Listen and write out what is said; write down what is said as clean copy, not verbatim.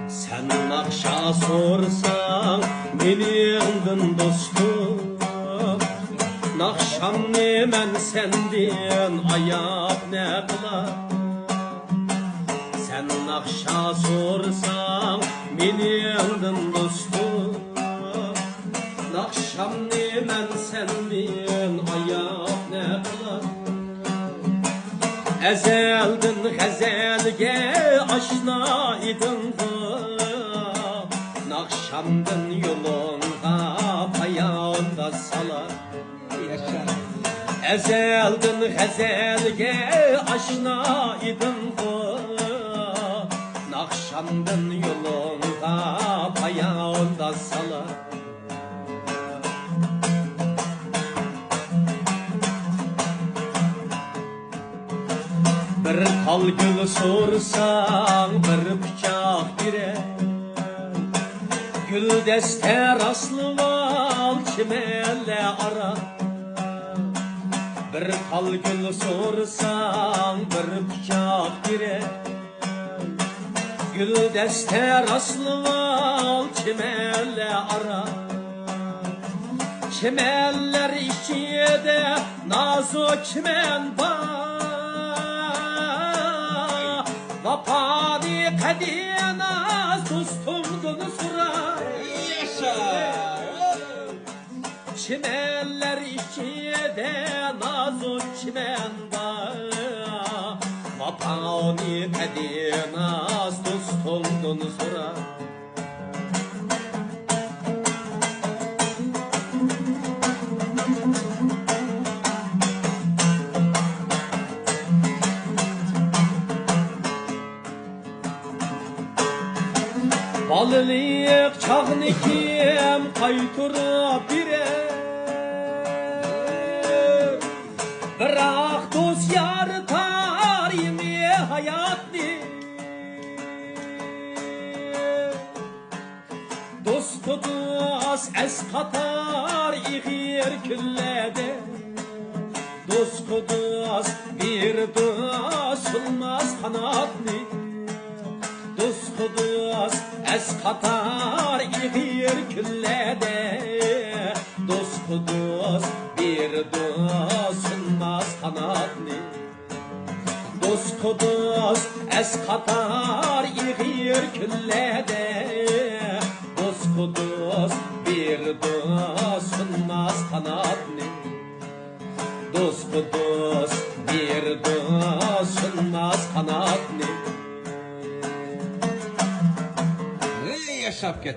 Sen nakşa sorsan meningdin dostum, nakşam nemen sendin ayap ne kılar. Sen nakşa sorsan meningdin dostum, nakşam nemen sendin ayap ne kılar. Ezeldin gazelge aşna idin, nakşamdın yolunga payanda salar. Ezeldin gazelge aşna idin, nakşamdın yolunga payanda salar. Bir tal gül sorsan bir bıçak bire, gül deste rastlı val çimelle ara. Bir tal gül sorsan bir bıçak bire, gül deste rastlı val çimelle ara. Çimeller içinde nazo çimen var, vapani kadina sustumdun sura. Çimeller içinde nazo çimen var, vapani kadina sustumdun sura. Balılık çağını kim kaytırıp bire, bırak dost yar tarimi hayatni. Dost kudus es katar ihir küllede, dost kudus bir dost olmaz kanatni. Dost kudus es katar ihir küllede, dost kudus bir dost olmaz kanatni. Dost kudus es katar ihir küllede, dost kudus bir dost olmaz kanatni. Dost kudus bir dost olmaz kanatni. Yaşap git.